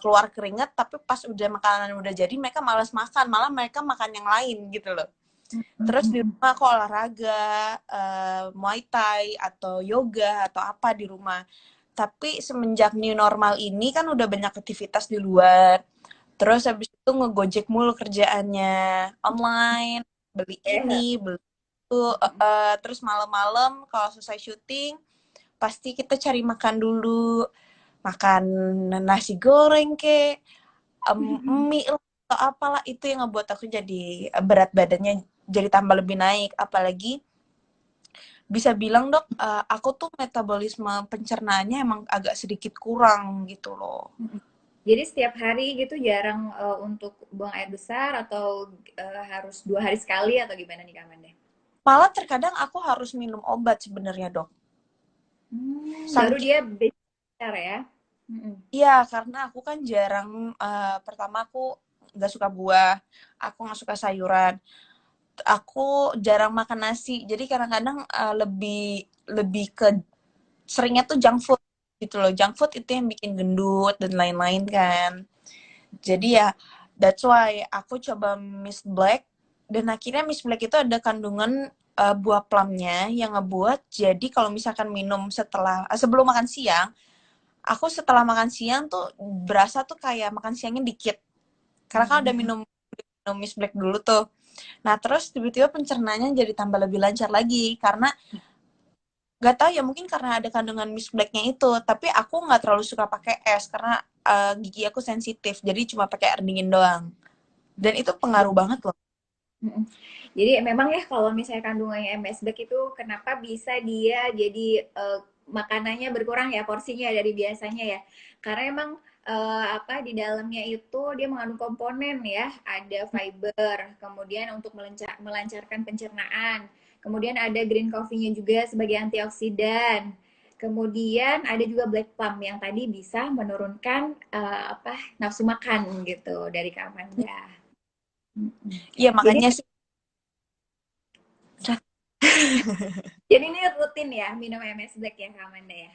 keluar keringat, tapi pas udah makanan udah jadi mereka malas makan, malah mereka makan yang lain gitu loh. Terus di rumah aku olahraga, Muay Thai atau yoga atau apa di rumah. Tapi semenjak new normal ini kan udah banyak aktivitas di luar. Terus habis itu ngegojek mulu kerjaannya, online, beli ini, beli itu. Terus malam-malam kalau selesai syuting, pasti kita cari makan dulu. Makan nasi goreng ke, mie lah, atau apalah, itu yang ngebuat aku jadi berat badannya jadi tambah lebih naik. Apalagi bisa bilang dok, aku tuh metabolisme pencernaannya emang agak sedikit kurang gitu loh. Jadi setiap hari gitu jarang untuk buang air besar atau harus 2 hari sekali atau gimana nih Kak Amanda? Malah terkadang aku harus minum obat sebenarnya dok. Baru Saking dia besar ya. Iya, karena aku kan jarang, pertama aku nggak suka buah, aku nggak suka sayuran, aku jarang makan nasi. Jadi kadang-kadang lebih lebih ke seringnya tuh junk food gitu loh. Junk food itu yang bikin gendut dan lain-lain kan. Jadi ya that's why aku coba Miss Black, dan akhirnya Miss Black itu ada kandungan buah plumnya yang ngebuat jadi kalau misalkan minum sebelum makan siang, aku setelah makan siang tuh berasa tuh kayak makan siangnya dikit. Karena kan udah minum Miss Black dulu tuh. Nah, terus tiba-tiba pencernaannya jadi tambah lebih lancar lagi karena nggak tahu ya, mungkin karena ada kandungan Miss Black-nya itu, tapi aku nggak terlalu suka pakai es karena gigi aku sensitif, jadi cuma pakai air dingin doang. Dan itu pengaruh banget loh. Mm-mm. Jadi memang ya kalau misalnya kandungannya MSG itu kenapa bisa dia jadi makanannya berkurang ya porsinya dari biasanya ya. Karena emang apa di dalamnya itu dia mengandung komponen ya, ada fiber, kemudian untuk melancarkan pencernaan. Kemudian ada green coffee-nya juga sebagai antioksidan. Kemudian ada juga black plum yang tadi bisa menurunkan apa nafsu makan gitu dari Kak Amanda. Mm-mm. Iya, Jadi makanya sih Jadi ini rutin ya minum MS Black ya Kak Amanda ya?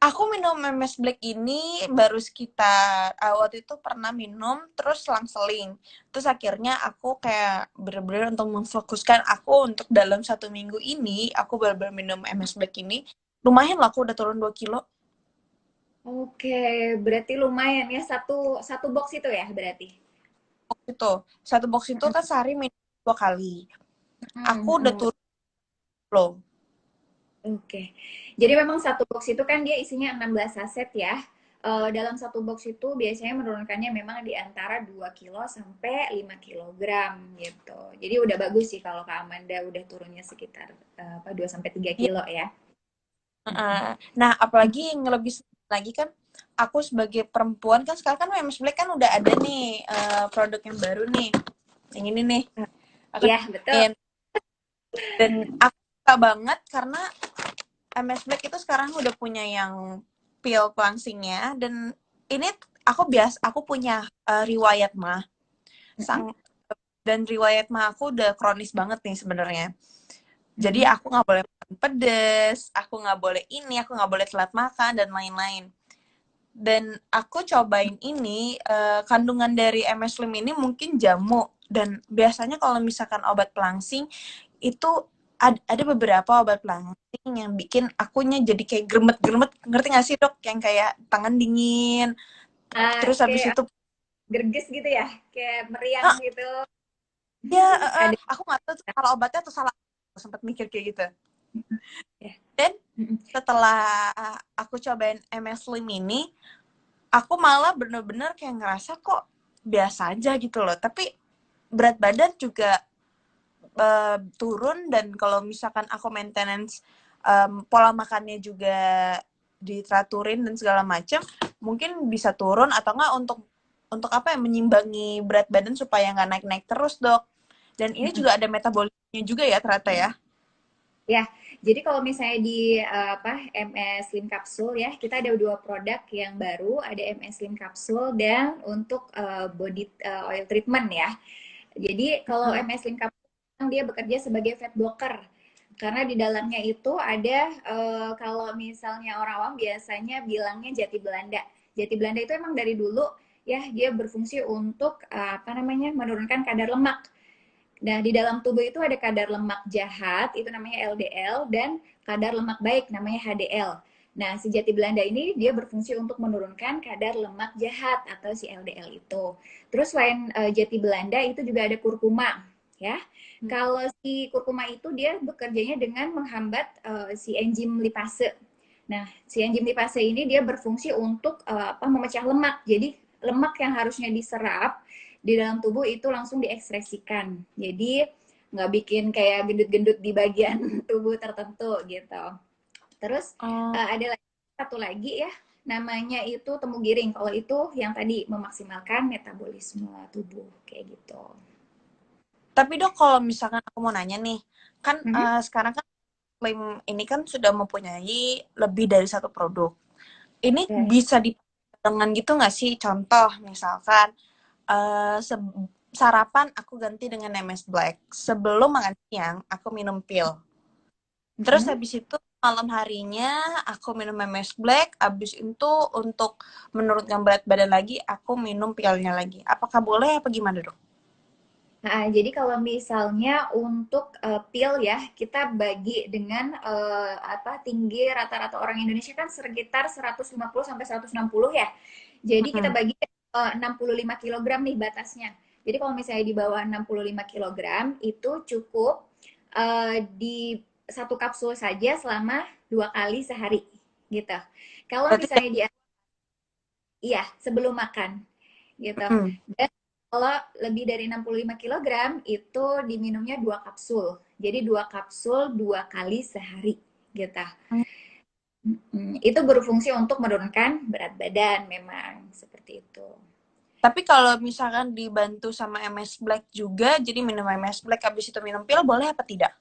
aku minum MS Black ini baru sekitar waktu itu pernah minum terus selang-seling. Terus akhirnya aku kayak bener-bener untuk memfokuskan aku untuk dalam 1 minggu ini aku bener-bener minum MS Black ini. Lumayan lah, aku udah turun 2 kilo. Oke, berarti lumayan ya satu satu box itu ya berarti. Itu satu box itu kan sehari minum 2 kali. Aku udah turun loh. Oke. Jadi memang satu box itu kan dia isinya 16 saset ya. Dalam satu box itu biasanya menurunkannya memang di antara 2 kilo sampai 5 kilogram gitu. Jadi udah bagus sih kalau Kak Amanda udah turunnya sekitar 2 sampai 3 Ya, kilo ya. nah apalagi yang lebih lagi kan, aku sebagai perempuan kan sekarang kan MS Black kan udah ada nih produk yang baru nih. Yang ini nih. Aku Iya, betul. cobain. Dan aku suka banget karena MS Black itu sekarang udah punya yang pil pelangsingnya, dan ini aku punya riwayat mah sang dan riwayat mah aku udah kronis banget nih sebenarnya. Jadi aku nggak boleh makan pedes, aku nggak boleh ini, aku nggak boleh telat makan dan lain-lain. Dan aku cobain ini, kandungan dari MS Slim ini mungkin jamu, dan biasanya kalau misalkan obat pelangsing itu ada beberapa obat pelangsing yang bikin akunya jadi kayak gremet-gremet, ngerti gak sih dok? Yang kayak tangan dingin, terus habis Kayak itu gerges gitu ya, kayak meriang ah, gitu. ya Ada aku nggak tahu tuh kalau obatnya tuh salah, sempat mikir kayak gitu. ya. Dan setelah aku cobain MS Slim ini, aku malah bener-bener kayak ngerasa kok biasa aja gitu loh. Tapi berat badan juga turun, dan kalau misalkan aku maintenance pola makannya juga diteraturin dan segala macam, mungkin bisa turun atau enggak untuk apa ya, menyimbangi berat badan supaya nggak naik-naik terus dok. Dan ini juga ada metabolismenya juga ya ternyata ya. Ya, jadi kalau misalnya di apa MS Slim Capsule ya, kita ada 2 produk yang baru, ada MS Slim Capsule dan untuk body oil treatment ya. Jadi kalau MS Slim Capsule dia bekerja sebagai fat blocker. Karena di dalamnya itu ada kalau misalnya orang awam biasanya bilangnya jati Belanda. Jati Belanda itu emang dari dulu ya dia berfungsi untuk apa namanya menurunkan kadar lemak. Nah, di dalam tubuh itu ada kadar lemak jahat, itu namanya LDL, dan kadar lemak baik, namanya HDL. Nah, si jati Belanda ini dia berfungsi untuk menurunkan kadar lemak jahat atau si LDL itu. Terus selain jati Belanda itu juga ada kurkuma, ya. Kalau si kurkuma itu dia bekerjanya dengan menghambat si enzim lipase. Nah, si enzim lipase ini dia berfungsi untuk apa memecah lemak. Jadi lemak yang harusnya diserap di dalam tubuh itu langsung diekspresikan. Jadi nggak bikin kayak gendut-gendut di bagian tubuh tertentu gitu. Terus Oh. ada lagi, satu lagi ya, namanya itu temu giring. Kalau itu yang tadi memaksimalkan metabolisme tubuh kayak gitu. Tapi dok, kalau misalkan aku mau nanya nih, kan Mm -hmm. sekarang kan klaim ini kan sudah mempunyai lebih dari satu produk. Ini Yeah. bisa dengan gitu nggak sih? Contoh misalkan sarapan aku ganti dengan MS Black. Sebelum makan siang aku minum pil. Mm Terus -hmm. habis itu malam harinya aku minum MS Black. Habis itu untuk menurunkan berat badan lagi aku minum pilnya lagi. Apakah boleh apa gimana dok? Nah, jadi kalau misalnya untuk pil ya, kita bagi dengan apa tinggi rata-rata orang Indonesia kan sekitar 150 sampai 160 ya. Jadi kita Hmm. bagi 65 kilogram nih batasnya. Jadi kalau misalnya di bawah 65 kilogram itu cukup di satu kapsul saja selama 2 kali sehari gitu. Kalau Berarti misalnya di iya sebelum makan gitu. hmm. Dan kalau lebih dari 65 kilogram itu diminumnya 2 kapsul. Jadi 2 kapsul 2 kali sehari gitu. Itu berfungsi untuk menurunkan berat badan memang seperti itu. Tapi kalau misalkan dibantu sama MS Black juga, jadi minum MS Black habis itu minum pil, boleh apa tidak?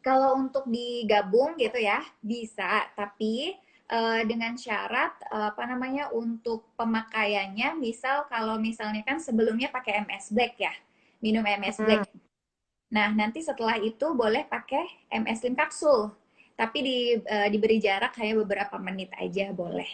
Kalau untuk digabung gitu ya bisa, tapi dengan syarat apa namanya untuk pemakaiannya, misal kalau misalnya kan sebelumnya pakai MS Black ya, minum MS Hmm. Black. Nah, nanti setelah itu boleh pakai MS Slim kapsul. Tapi diberi jarak hanya beberapa menit aja boleh